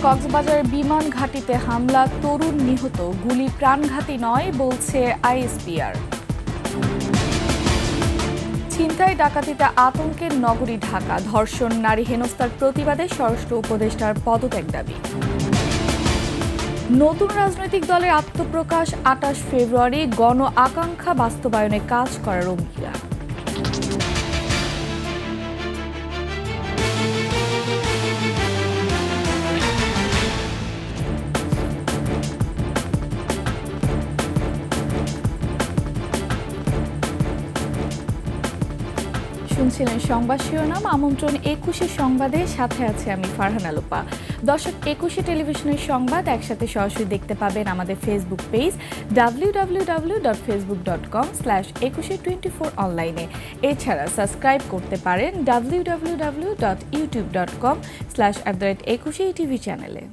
কক্সবাজারের বিমান ঘাঁটিতে হামলা, তরুণ নিহত, গুলি প্রাণঘাতী নয় বলছে আইএসপিআর। ছিনতাই ডাকাতিতে আতঙ্কের নগরী ঢাকা, ধর্ষণ, নারী হেনস্থার প্রতিবাদে স্বরাষ্ট্র উপদেষ্টার পদত্যাগ দাবি। নতুন রাজনৈতিক দলের আত্মপ্রকাশ, ২৮ ফেব্রুয়ারি গণ আকাঙ্ক্ষা বাস্তবায়নে কাজ করার অঙ্গীকার। শুনছিলেন সংবাদ শিরোনাম। আমন্ত্রণ ২১শে সংবাদে, সাথে আছে আমি ফারহানা লোপা। দর্শক, ২১শে টেলিভিশনের সংবাদ একসাথে সরাসরি দেখতে পাবেন আমাদের ফেসবুক পেজ www.facebook.com/2124 অনলাইনে। এছাড়া সাবস্ক্রাইব করতে পারেন www.youtube.com/21 চ্যানেলে।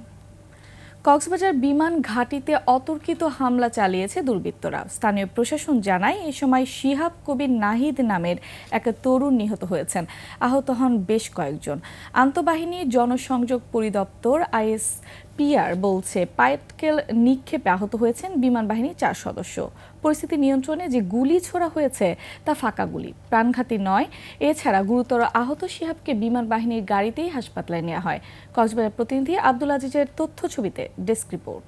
কক্সবাজার বিমান ঘাঁটিতে অতর্কিত হামলা চালিয়েছে দুর্বৃত্তরা। স্থানীয় প্রশাসন জানায়, এ সময় শিহাব কবির নাহিদ নামের এক তরুণ নিহত হয়েছেন, আহত হন বেশ কয়েকজন। আন্তঃবাহিনী জনসংযোগ পরিদপ্তর আইএসপিআর বলছে, পাটকেল নিক্ষেপে আহত হয়েছেন বিমান বাহিনীর ৪ সদস্য। পরিস্থিতি নিয়ন্ত্রণে যে গুলি ছোড়া হয়েছে তা ফাঁকা গুলি, প্রাণঘাতী নয়। এছাড়া গুরুতর আহত শিহাবকে বিমান বাহিনীর গাড়িতেই হাসপাতালে নেওয়া হয়। কক্সবাজার প্রতিনিধি আব্দুল আজিজের তথ্য ছবিতে ডেস্ক রিপোর্ট।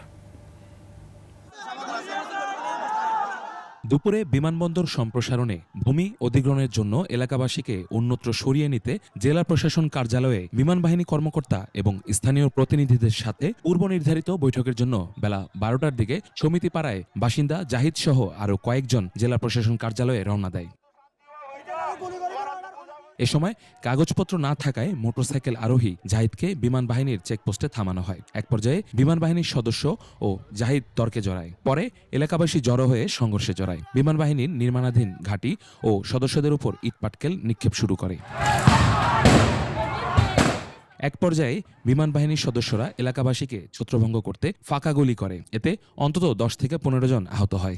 দুপুরে বিমানবন্দর সম্প্রসারণে ভূমি অধিগ্রহণের জন্য এলাকাবাসীকে অন্যত্র সরিয়ে নিতে জেলা প্রশাসন কার্যালয়ে বিমান বাহিনী কর্মকর্তা এবং স্থানীয় প্রতিনিধিদের সাথে পূর্ব নির্ধারিত বৈঠকের জন্য বেলা ১২টার দিকে সমিতিপাড়ায় বাসিন্দা জাহিদ সহ আরও কয়েকজন জেলা প্রশাসন কার্যালয়ে রওনা দেয়। এ সময় কাগজপত্র না থাকায় মোটরসাইকেল আরোহী জাহিদকে বিমান বাহিনীর চেকপোস্টে থামানো হয়। এক পর্যায়ে বিমান বাহিনীর সদস্য ও জাহিদ তর্কে জড়ায়। পরে এলাকাবাসী জড়ো হয়ে সংঘর্ষে জড়ায়। বিমান বাহিনীর নির্মাণাধীন ঘাঁটি ও সদস্যদের উপর ইটপাটকেল নিক্ষেপ শুরু করে। এক পর্যায়ে বিমান বাহিনীর সদস্যরা এলাকাবাসীকে ছত্রভঙ্গ করতে ফাঁকা গুলি করে। এতে অন্তত ১০ থেকে ১৫ জন আহত হয়।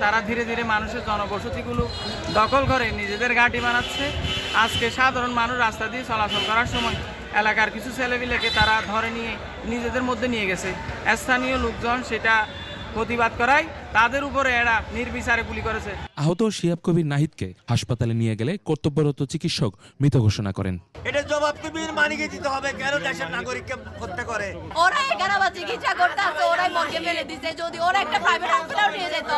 তারা ধীরে ধীরে মানুষের জনবসতিগুলো দখল করে নিজেদের ঘাঁটি বানাচ্ছে। আজকে সাধারণ মানুষ রাস্তা দিয়ে চলাচল করার সময় এলাকার কিছু ছেলেপিলেকে তারা ধরে নিয়ে নিজেদের মধ্যে নিয়ে গেছে। স্থানীয় লোকজন সেটা প্রতিবাদ করায় তাদের উপরে এরা নির্বিচারে গুলি করেছে। আহত শিহাব কবির নাহিদকে হাসপাতালে নিয়ে গেলে কর্তব্যরত চিকিৎসক মৃত ঘোষণা করেন। এটা জবাব তুমি মানিয়ে দিতে হবে, কেন দেশের নাগরিককে হত্যা করে। ওরা এখানে আবার চিকিৎসা করতে আসছে, ওরাই মর্গে ফেলে দিছে। যদি ওরা একটা প্রাইভেট হসপিটাল নিয়ে যেত,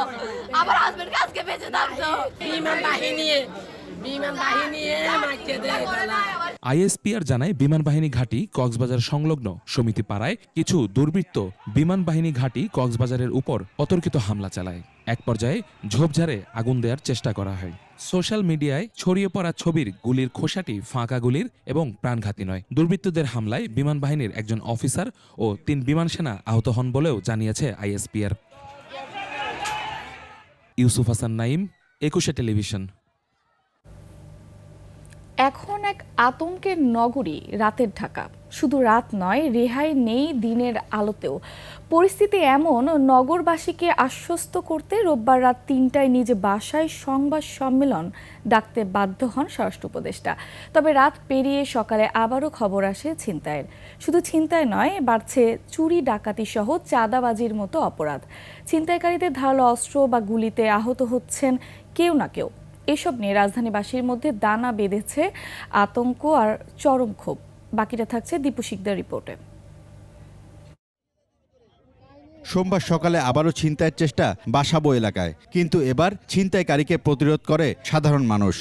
আমার হাজবেন্ড আজকে বেঁচে থাকতো। বিমান বাহিনী আইএসপিআর জানায়, বিমান বাহিনী ঘাঁটি কক্সবাজার সংলগ্ন সমিতি পাড়ায় কিছু দুর্বৃত্ত বিমান বাহিনী ঘাঁটি কক্সবাজারের উপর অতর্কিত হামলা চালায়। এক পর্যায়ে ঝোপঝাড়ে আগুন দেওয়ার চেষ্টা করা হয়। সোশ্যাল মিডিয়ায় ছড়িয়ে পড়া ছবির গুলির খোসাটি ফাঁকা গুলির এবং প্রাণঘাতী নয়। দুর্বৃত্তদের হামলায় বিমান বাহিনীর একজন অফিসার ও ৩ বিমান সেনা আহত হন বলেও জানিয়েছে আইএসপিআর। ইউসুফ হাসান নাইম, ২১শে টেলিভিশন। এখন এক আতঙ্কের নগরী রাতের ঢাকা। শুধু রাত নয়, রেহাই নেই দিনের আলোতেও। পরিস্থিতি এমন, নগরবাসীকে আশ্বস্ত করতে রোববার রাত ৩টায় নিজ বাসায় সংবাদ সম্মেলন ডাকতে বাধ্য হন স্বরাষ্ট্র উপদেষ্টা। তবে রাত পেরিয়ে সকালে আবারও খবর আসে ছিনতাইয়ের। শুধু ছিনতাই নয়, বাড়ছে চুরি, ডাকাতি সহ চাঁদাবাজির মতো অপরাধ। ছিনতাইকারীদের ধারালো অস্ত্র বা গুলিতে আহত হচ্ছেন কেউ না কেউ। এসব নিয়ে রাজধানীবাসীর মধ্যে দানা বেঁধেছে আতঙ্ক আর চরম ক্ষোভ। বাকিটা থাকছে দীপু শিকদার রিপোর্টে। সোমবার সকালে আবারও ছিনতাইয়ের চেষ্টা বাসাবো এলাকায়, কিন্তু এবার ছিনতাইকারীকে প্রতিরোধ করে সাধারণ মানুষ।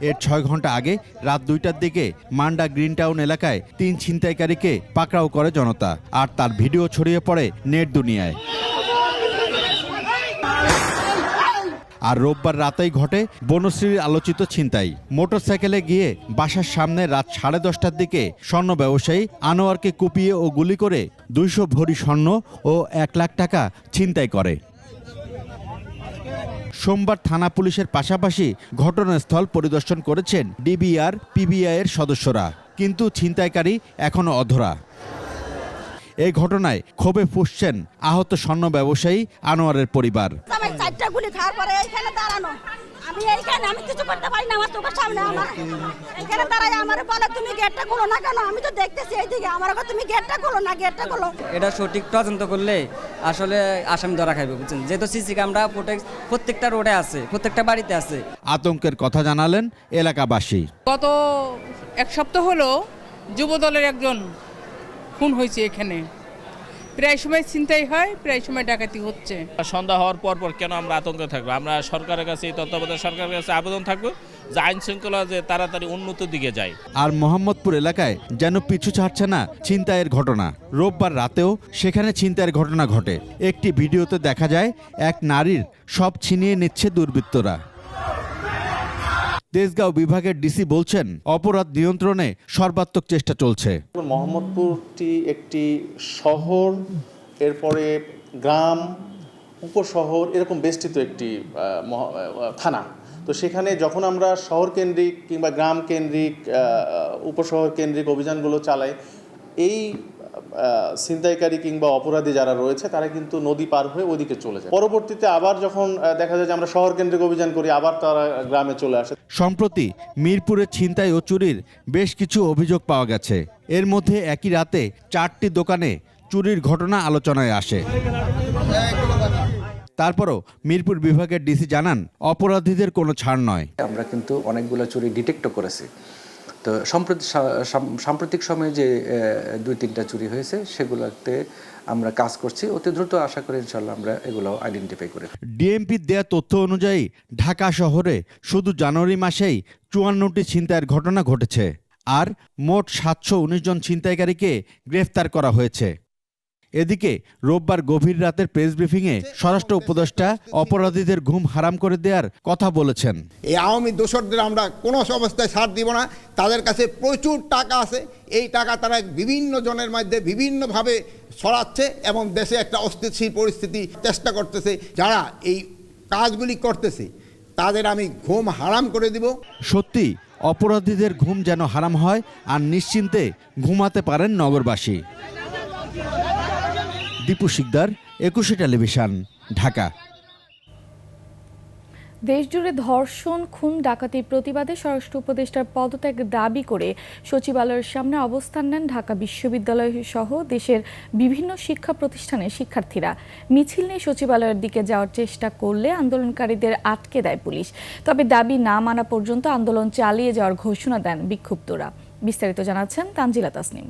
এর ৬ ঘন্টা আগে রাত ২টার দিকে মান্ডা গ্রিন টাউন এলাকায় ৩ ছিনতাইকারীকে পাকড়াও করে জনতা, আর তার ভিডিও ছড়িয়ে পড়ে নেট দুনিয়ায়। আর রোববার রাতেই ঘটে বনশ্রীর আলোচিত ছিনতাই। মোটরসাইকেলে গিয়ে বাসার সামনে রাত 10:30টার দিকে স্বর্ণ ব্যবসায়ী আনোয়ারকে কুপিয়ে ও গুলি করে ২০০ ভরি স্বর্ণ ও ১ লাখ টাকা ছিনতাই করে। সোমবার থানা পুলিশের পাশাপাশি ঘটনাস্থল পরিদর্শন করেছেন ডিবিআর, পিবিআই এর সদস্যরা, কিন্তু ছিনতাইকারী এখনো অধরা। এই ঘটনায় ক্ষোভে ফুঁসছেন আহত স্বর্ণ ব্যবসায়ী আনোয়ারের পরিবার। আমার 4টা গুলি খাওয়ার পরে এইখানে দাঁড়ানো, আমি কিছু করতে পারি না, আমার চোখের সামনে আমার এখানে দাঁড়ায় আমারে বলে তুমি গেটটা খোলো না কেন, আমি তো দেখতেছি এইদিকে, আমার কথা তুমি গেটটা খোলো না, গেটটা খোলো। এটা সঠিক তদন্ত করলে আসলে আসামি ধরা খাইবে, বুঝছেন, যেহেতু সিসি ক্যামেরা প্রত্যেকটা রোডে আছে, প্রত্যেকটা বাড়িতে আছে। আতঙ্কের কথা জানালেন এলাকাবাসী। গত এক সপ্তাহ হলো যুবদলের একজন খুন হয়েছে এখানে, প্রায় সময় ছিনতাই হয়, প্রায় সময় ডাকাতি হচ্ছে। সন্ধ্যা হওয়ার পর কেন আমরা আতঙ্কে থাকবো? আমরা সরকারের কাছে, এই তত্ত্বাবধায়ক সরকারের কাছে আবেদন থাকবো যে আইন শৃঙ্খলা যে তাড়াতাড়ি উন্নত দিকে যায়। আর মোহাম্মদপুর এলাকায় যেন পিছু ছাড়ছে না ছিনতাইয়ের ঘটনা। রোববার রাতেও সেখানে ছিনতাইয়ের ঘটনা ঘটে। একটি ভিডিওতে দেখা যায় এক নারীর সব ছিনিয়ে নিচ্ছে দুর্বৃত্তরা। তেজগাঁও বিভাগের ডিসি বলছেন, অপরাধ নিয়ন্ত্রণে সর্বাত্মক চেষ্টা চলছে। মোহাম্মদপুরটি একটি শহর, এরপরে গ্রাম, উপশহর এরকম বেষ্টিত একটি থানা। তো সেখানে যখন আমরা শহর কেন্দ্রিক কিংবা গ্রাম কেন্দ্রিক, উপশহর কেন্দ্রিক অভিযানগুলো চালাই, এই ছিনতাইকারী কিংবা অপরাধী যারা রয়েছে তারা কিন্তু নদী পার হয়ে ওদিকে চলে যায়। পরবর্তীতে আবার যখন দেখা যায় যে আমরা শহর কেন্দ্রিক অভিযান করি, আবার তারা গ্রামে চলে আসে। সম্প্রতি মিরপুরে ছিনতাই ও চুরির বেশ কিছু অভিযোগ পাওয়া গেছে। এর মধ্যে একই রাতে 4টি দোকানে চুরির ঘটনা আলোচনায় আসে। তারপরও মিরপুর বিভাগের ডিসি জানান, অপরাধীদের কোনো ছাড় নয়। আমরা কিন্তু অনেকগুলো চুরি ডিটেক্টও করেছি। তো সাম্প্রতিক সময়ে যে 2-3টা চুরি হয়েছে সেগুলোতে আমরা কাজ করছি, অতি দ্রুত আশা করি ইনশাল্লাহ আমরা এগুলো আইডেন্টিফাই করে। ডিএমপির দেয়া তথ্য অনুযায়ী ঢাকা শহরে শুধু জানুয়ারি মাসেই 54টি ছিনতাইয়ের ঘটনা ঘটেছে, আর মোট 719 জন ছিনতাইকারীকে গ্রেফতার করা হয়েছে। এদিকে রোববার গভীর রাতের প্রেস ব্রিফিংয়ে স্বরাষ্ট্র উপদেষ্টা অপরাধীদের ঘুম হারাম করে দেওয়ার কথা বলেছেন। এই আওয়ামী দোসরদের আমরা কোনো অবস্থায় ছাড় দিব না। তাদের কাছে প্রচুর টাকা আছে, এই টাকা তারা বিভিন্ন জনের মধ্যে বিভিন্নভাবে ছড়াচ্ছে এবং দেশে একটা অস্থিতিশীল পরিস্থিতি চেষ্টা করতেছে। যারা এই কাজগুলি করতেছে তাদের আমি ঘুম হারাম করে দিব। সত্যি অপরাধীদের ঘুম যেন হারাম হয় আর নিশ্চিন্তে ঘুমাতে পারেন নগরবাসী। দীপু শিকদার, 21 টেলিভিশন, ঢাকা। দেশজুড়ে ধর্ষণ, খুন, ডাকাতির প্রতিবাদে স্বরাষ্ট্র উপদেষ্টার পদত্যাগ দাবি করে সচিবালয়ের সামনে অবস্থান নেন ঢাকা বিশ্ববিদ্যালয় সহ দেশের বিভিন্ন শিক্ষা প্রতিষ্ঠানের শিক্ষার্থীরা। মিছিল নিয়ে সচিবালয়ের দিকে যাওয়ার চেষ্টা করলে আন্দোলনকারীদের আটকে দেয় পুলিশ। তবে দাবি না মানা পর্যন্ত আন্দোলন চালিয়ে যাওয়ার ঘোষণা দেন বিক্ষুব্ধরা। বিস্তারিত জানাচ্ছেন তানজিলা তাসনিম।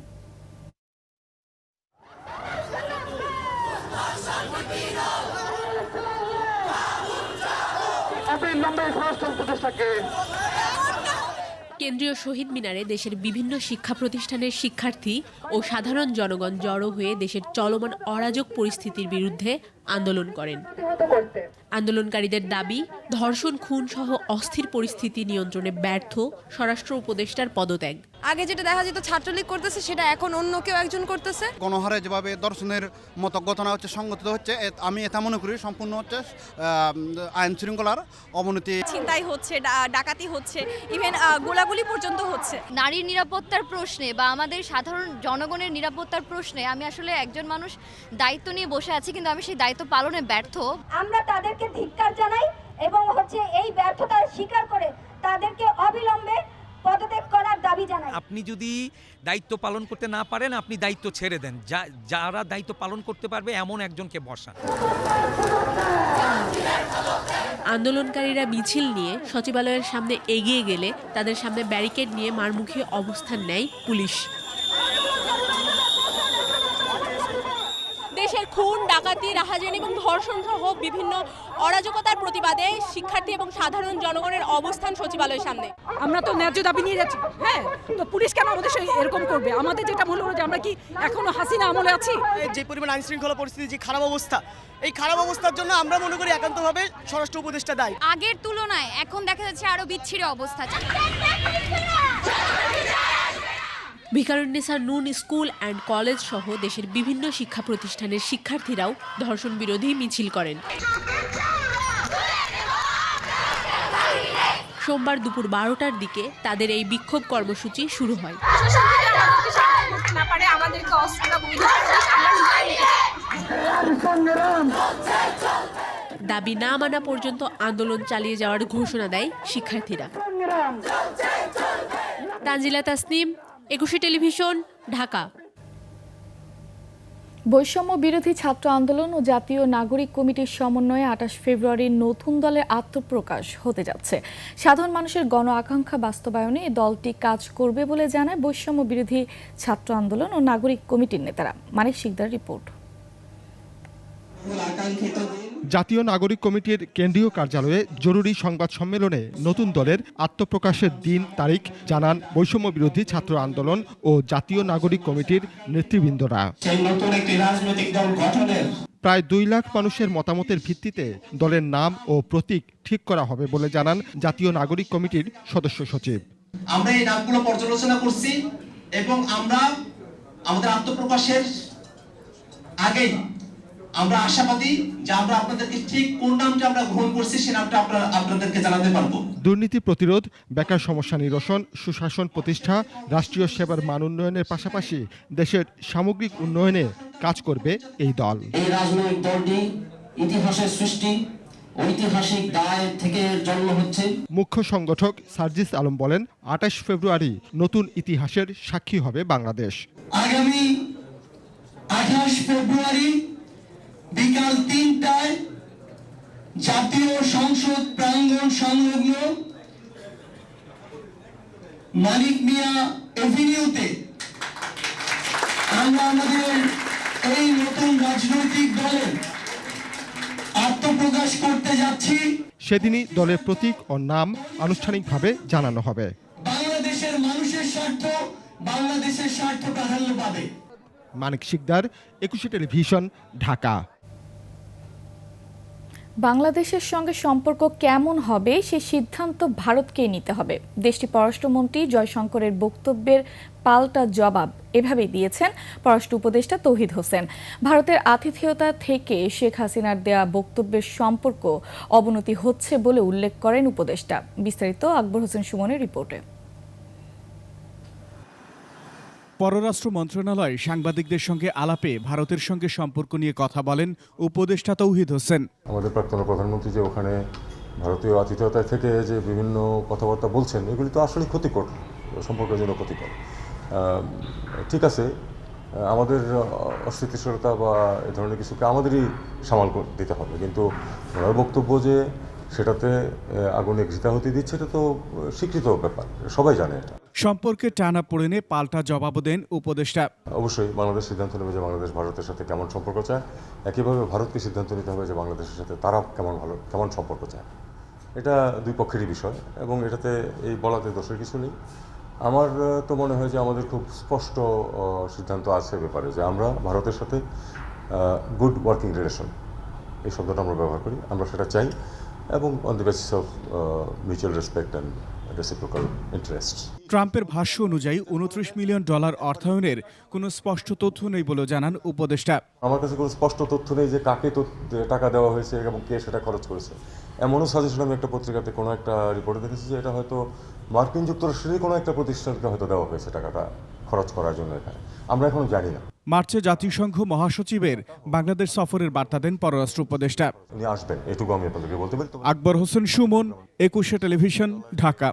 কেন্দ্রীয় শহীদ মিনারে দেশের বিভিন্ন শিক্ষা প্রতিষ্ঠানের শিক্ষার্থী ও সাধারণ জনগণ জড়ো হয়ে দেশের চলমান অরাজক পরিস্থিতির বিরুদ্ধে আন্দোলন করেন। আন্দোলনকারীদের দাবি, ধর্ষণ, খুন সহ অস্থির পরিস্থিতি নিয়ন্ত্রণে ব্যর্থ স্বরাষ্ট্র উপদেষ্টার পদত্যাগ। আগে যেটা দেখা যেত ছাত্রলীগ করতেছে, সেটা এখন অন্য কেউ একজন করতেছে। গণহারে যেভাবে দর্শনের মতো ঘটনা হচ্ছে, সংগঠিত হচ্ছে, আমি এটা মনে করি সম্পূর্ণ হচ্ছে আইন শৃঙ্খলার অবনতি। ছিনতাই হচ্ছে, ডাকাতি হচ্ছে, ইভেন গোলাগুলি পর্যন্ত হচ্ছে। নারীর নিরাপত্তার প্রশ্নে বা আমাদের সাধারণ জনগণের নিরাপত্তার প্রশ্নে আমি আসলে একজন মানুষ দায়িত্ব নিয়ে বসে আছি, কিন্তু আমি সেই দায়িত্ব পালনে ব্যর্থ। আমরা তাদেরকে ধিক্কার জানাই এবং এই ব্যর্থতা স্বীকার করে তাদেরকে অবিলম্বে পদত্যাগ করার দাবি জানাই। আপনি যদি দায়িত্ব পালন করতে না পারেন, আপনি দায়িত্ব ছেড়ে দেন। যারা দায়িত্ব পালন করতে পারবে এমন একজনকে বসান। আন্দোলনকারীরা মিছিল নিয়ে সচিবালয়ের সামনে এগিয়ে গেলে তাদের সামনে ব্যারিকেড নিয়ে মারমুখী অবস্থান নেয় পুলিশ। দেশের খুন, ডাকাতি, রাহাজানি এবং ধর্ষণ সহ বিভিন্ন অরাজকতার প্রতিবাদে শিক্ষার্থী এবং সাধারণ জনগণের অবস্থান সচিবালয়ের সামনে। আমরা তো ন্যায্য দাবি নিয়ে যাচ্ছি, হ্যাঁ, তো পুলিশ কেন আমাদের এরকম করবে? আমাদের যেটা মনে হলো যে আমরা কি এখনো হাসিনা আমলে আছি? যে পরিমাণ আইন শৃঙ্খলা পরিস্থিতি, যে খারাপ অবস্থা, এই খারাপ অবস্থার জন্য আমরা মনে করি একান্তভাবে স্বরাষ্ট্র উপদেষ্টা দায়ী। আগের তুলনায় এখন দেখা যাচ্ছে আরো বিচ্ছিন্ন অবস্থা। ভিকারুন্নেসা নূন স্কুল অ্যান্ড কলেজ সহ দেশের বিভিন্ন শিক্ষা প্রতিষ্ঠানের শিক্ষার্থীরাও ধর্ষণ বিরোধী মিছিল করেন। সোমবার দুপুর 12টার দিকে তাদের এই বিক্ষোভ কর্মসূচি শুরু হয়। ব্যাপারে আমাদেরকে অস্ত্রটা বৈধ করে আমরা নিজেরাই দাবি না মানা পর্যন্ত আন্দোলন চালিয়ে যাওয়ার ঘোষণা দেয় শিক্ষার্থীরা। তানজিলা তাসনিম, 21 টেলিভিশন, ঢাকা। বৈষম্য বিরোধী ছাত্র আন্দোলন ও জাতীয় নাগরিক কমিটির সমন্বয়ে 28 ফেব্রুয়ারি নতুন দলের আত্মপ্রকাশ হতে যাচ্ছে। সাধারণ মানুষের গণ আকাঙ্ক্ষা বাস্তবায়নে এই দলটি কাজ করবে বলে জানায় বৈষম্য বিরোধী ছাত্র আন্দোলন ও নাগরিক কমিটির নেতারা। মানিক শিকদার রিপোর্ট। জাতীয় নাগরিক কমিটির কেন্দ্রীয় কার্যালয়ে জরুরি সংবাদ সম্মেলনে নতুন দলের আত্মপ্রকাশের দিন তারিখ জানান বৈষম্য বিরোধী ছাত্র আন্দোলন ও জাতীয় নাগরিক কমিটির নেতৃবৃন্দরা। প্রায় 2 লাখ মানুষের মতামতের ভিত্তিতে দলের নাম ও প্রতীক ঠিক করা হবে বলে জানান জাতীয় নাগরিক কমিটির সদস্য সচিব। আমরা এই নামগুলো পর্যালোচনা করছি এবং আমরা আমাদের আত্মপ্রকাশের আগেই আমরা আশাবাদী যে আমরা আপনাদেরকে ঠিক কোন নামটা আমরা গ্রহণ করছি সে নামটা আপনাদেরকে জানাতে পারবো। দুর্নীতি প্রতিরোধ, বেকার সমস্যা নিরসন, সুশাসন প্রতিষ্ঠা, রাষ্ট্রীয় সেবার মান উন্নয়নের পাশাপাশি দেশের সামগ্রিক উন্নয়নে কাজ করবে এই দল। এই রাজনৈতিক দলটি ইতিহাসের সৃষ্টি, ঐতিহাসিক দায় থেকে জন্ম হচ্ছে। মুখ্য সংগঠক সার্জিস আলম বলেন, 28 ফেব্রুয়ারি নতুন ইতিহাসের সাক্ষী হবে বাংলাদেশ। আগামী 28 ফেব্রুয়ারি বিকাল 3টায় জাতীয় সংসদ প্রাঙ্গণ সংলগ্ন মানিক মিয়া এভিনিউতে আমরা আমাদের এই নতুন রাজনৈতিক দলের আত্মপ্রকাশ করতে যাচ্ছি। সেদিনই দলের প্রতীক ও নাম আনুষ্ঠানিকভাবে জানানো হবে। বাংলাদেশের মানুষের স্বার্থ বাংলাদেশের স্বার্থ প্রাধান্য পাবে। মানিক শিকদার, 21 টেলিভিশন, ঢাকা। বাংলাদেশের সঙ্গে সম্পর্ক কেমন হবে সে সিদ্ধান্ত ভারতকেই নিতে হবে। দেশটির পররাষ্ট্রমন্ত্রী জয়শঙ্করের বক্তব্যের পাল্টা জবাব এভাবেই দিয়েছেন পররাষ্ট্র উপদেষ্টা তৌহিদ হোসেন। ভারতের আতিথেয়তা থেকে শেখ হাসিনার দেয়া বক্তব্যের সম্পর্ক অবনতি হচ্ছে বলে উল্লেখ করেন উপদেষ্টা। বিস্তারিত আকবর হোসেন সুমনের রিপোর্টে। পররাষ্ট্র মন্ত্রণালয় সাংবাদিকদের সঙ্গে আলাপে ভারতের সঙ্গে সম্পর্ক নিয়ে কথা বলেন উপদেষ্টা তৌহিদ হোসেন। আমাদের প্রাক্তন প্রধানমন্ত্রী যে ওখানে ভারতীয় আতিথেয়তা থেকে যে বিভিন্ন কথাবার্তা বলছেন, এগুলি তো আসলে ক্ষতিকর, সম্পর্কের জন্য ক্ষতিকর। ঠিক আছে, আমাদের অস্থিতিশীলতা বা এ ধরনের কিছুকে আমাদেরই সামাল দিতে হবে, কিন্তু ওনার বক্তব্য যে সেটাতে আগুনে ঘৃতাহুতি দিচ্ছে, এটা তো স্বীকৃত ব্যাপার, সবাই জানে এটা। সম্পর্কে টানা পড়েনে পাল্টা জবাব দেন উপদেষ্টা। অবশ্যই বাংলাদেশ সিদ্ধান্ত নেবে যে বাংলাদেশ ভারতের সাথে কেমন সম্পর্ক চায়, একইভাবে ভারতকে সিদ্ধান্ত নিতে হবে যে বাংলাদেশের সাথে তারা কেমন সম্পর্ক চায়। এটা দুই পক্ষেরই বিষয় এবং এটাতে এই বলাতে দোষের কিছু নেই। আমার তো মনে হয় যে আমাদের খুব স্পষ্ট সিদ্ধান্ত আছে ব্যাপারে যে আমরা ভারতের সাথে গুড ওয়ার্কিং রিলেশন, এই শব্দটা আমরা ব্যবহার করি, আমরা সেটা চাই এবং on the basis of mutual respect and reciprocal interest. ট্রাম্পের ভাষ্য অনুযায়ী $29 মিলিয়ন অর্থায়নের কোনো স্পষ্ট তথ্য নেই বলে জানান উপদেষ্টা। আমার কাছে কোনো স্পষ্ট তথ্য নেই যে কাকে টাকা দেওয়া হয়েছে এবং কে সেটা খরচ করেছে। এমনও সাজেশন আমি একটা পত্রিকাতে কোনো একটা রিপোর্টে দেখেছি যে এটা হয়তো মার্কিন যুক্তরাষ্ট্রেরই কোনো একটা প্রতিষ্ঠানকে হয়তো দেওয়া হয়েছে টাকাটা খরচ করার জন্য এখানে, আমরা এখনো জানি না। মার্চে জাতিসংঘ মহাসচিবের বাংলাদেশ সফরের বার্তা দেন পররাষ্ট্র উপদেষ্টা। উনি আসবেন, এটুকু আমি আপনাদেরকে বলতে পারি। আকবর হোসেন সুমন, 21 টেলিভিশন, ঢাকা।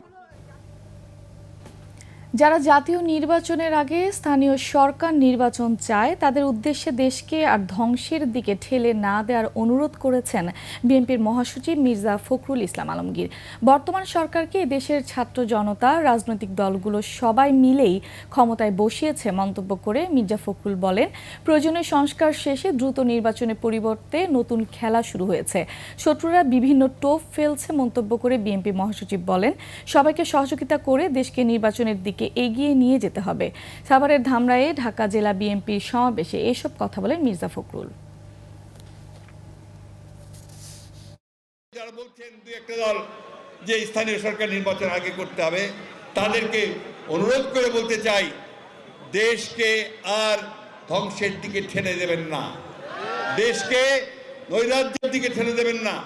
যারা জাতীয় নির্বাচনের আগে স্থানীয় সরকার নির্বাচন চায় তাদের উদ্দেশ্যে দেশকে আর ধ্বংসের দিকে ঠেলে না দেওয়ার অনুরোধ করেছেন বিএনপির মহাসচিব মির্জা ফখরুল ইসলাম আলমগীর। বর্তমান সরকারকে দেশের ছাত্র জনতা, রাজনৈতিক দলগুলো সবাই মিলেই ক্ষমতায় বসিয়েছে মন্তব্য করে মির্জা ফখরুল বলেন, প্রয়োজনীয় সংস্কার শেষে দ্রুত নির্বাচনের পরিবর্তে নতুন খেলা শুরু হয়েছে। শত্রুরা বিভিন্ন টোপ ফেলছে মন্তব্য করে বিএনপি মহাসচিব বলেন, সবাইকে সহযোগিতা করে দেশকে নির্বাচনের দিকে এগিয়ে নিয়ে যেতে হবে। সাভারের ধামরায়ে ঢাকা জেলা বিএনপির সমাবেশে এসব কথা বলেন মির্জা ফখরুল। যারা বলছেন দুই একটা দল যে স্থানীয় সরকার নির্বাচন আগে করতে হবে, তাদেরকে অনুরোধ করে বলতে চাই, দেশকে আর ধ্বংসের দিকে ঠেলে দেবেন না, দেশকে নৈরাজ্যের দিকে ঠেলে দেবেন না,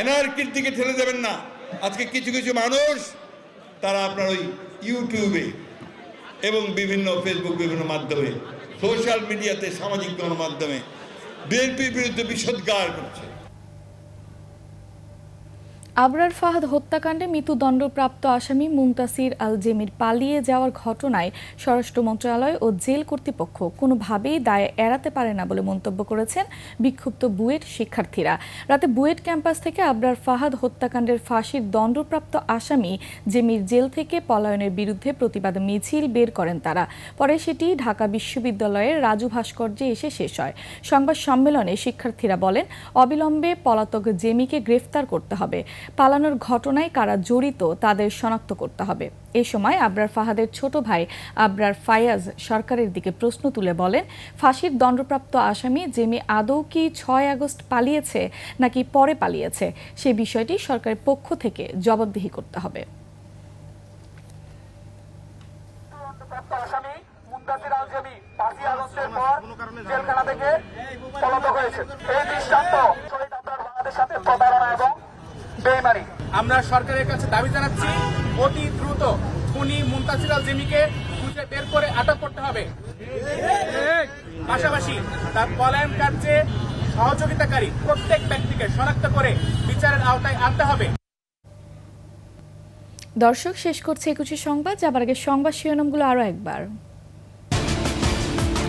এনার্কির দিকে ঠেলে দেবেন না। আজকে কিছু কিছু মানুষ তারা আপনার ওই ইউটিউবে এবং বিভিন্ন ফেসবুক বিভিন্ন মাধ্যমে সোশ্যাল মিডিয়াতে সামাজিক গণমাধ্যমে বিএনপির বিরুদ্ধে বিষোদ্গার করছে। আবরার ফাহাদ হত্যাকাণ্ডে মৃত্যুদণ্ডপ্রাপ্ত আসামি মুনতাসির আল জেমির পালিয়ে যাওয়ার ঘটনায় স্বরাষ্ট্র মন্ত্রণালয় ও জেল কর্তৃপক্ষ কোনোভাবেই দায় এড়াতে পারে না বলে মন্তব্য করেছেন বিক্ষুব্ধ বুয়েট শিক্ষার্থীরা। রাতে বুয়েট ক্যাম্পাস থেকে আবরার ফাহাদ হত্যাকাণ্ডের ফাঁসির দণ্ডপ্রাপ্ত আসামি জেমির জেল থেকে পলায়নের বিরুদ্ধে প্রতিবাদ মিছিল বের করেন তারা। পরে সেটি ঢাকা বিশ্ববিদ্যালয়ের রাজু ভাস্কর্যে এসে শেষ হয়। সংবাদ সম্মেলনে শিক্ষার্থীরা বলেন, অবিলম্বে পলাতক জেমিকে গ্রেফতার করতে হবে। পালানোর ঘটনায় কারা জড়িত তাদের শনাক্ত করতে হবে। এ সময় আবরার ফাহাদের ছোট ভাই আবরার ফায়াজ সরকারের দিকে প্রশ্ন তুলে বলেন, ফাঁসির দণ্ডপ্রাপ্ত আসামি জেমি আদৌ কি 6 আগস্ট পালিয়েছে নাকি পরে পালিয়েছে, সে বিষয়টি সরকারের পক্ষ থেকে জবাবদিহি করতে হবে। আমরা সরকারের কাছে দাবি জানাচ্ছি, অতি দ্রুত খুনি মুনতাসির আল জেমিকে খুঁজে বের করে আটক করতে হবে। পাশাপাশি তার পলায়ন কার্যে সহযোগিতাকারী প্রত্যেক ব্যক্তিকে শনাক্ত করে বিচারের আওতায় আনতে হবে। দর্শক, শেষ করছে 21 সংবাদ। যাবার আগে সংবাদ শিরোনামগুলো আরও একবার।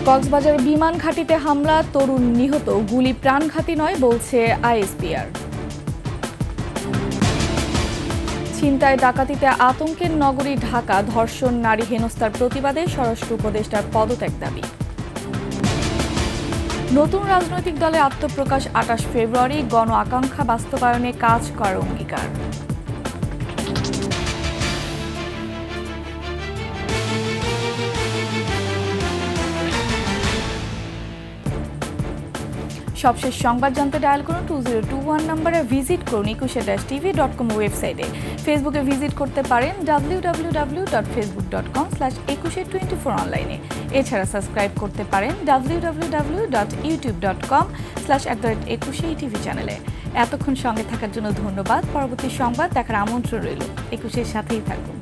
কক্সবাজারের বিমান ঘাঁটিতে হামলা, তরুণ নিহত, গুলি প্রাণঘাতী নয় বলছে আইএসপিআর। ছিনতাই ডাকাতিতে আতঙ্কের নগরী ঢাকা, ধর্ষণ, নারী হেনস্থার প্রতিবাদে স্বরাষ্ট্র উপদেষ্টার পদত্যাগ দাবি। নতুন রাজনৈতিক দলে আত্মপ্রকাশ 28 ফেব্রুয়ারি, গণ আকাঙ্ক্ষা বাস্তবায়নে কাজ করার অঙ্গীকার। সবশেষ সংবাদ জানতে ডায়াল করুন 2021 নম্বরে, ভিজিট করুন ekushe-tv.com ওয়েবসাইটে। ফেসবুকে ভিজিট করতে পারেন www.facebook.com/ekushe24 অনলাইনে। এছাড়া সাবস্ক্রাইব করতে পারেন www.youtube.com/@ekushe চ্যানেলে। এতক্ষণ সঙ্গে থাকার জন্য ধন্যবাদ। পরবর্তী সংবাদ দেখার আমন্ত্রণ রইল। একুশের সাথেই থাকুন।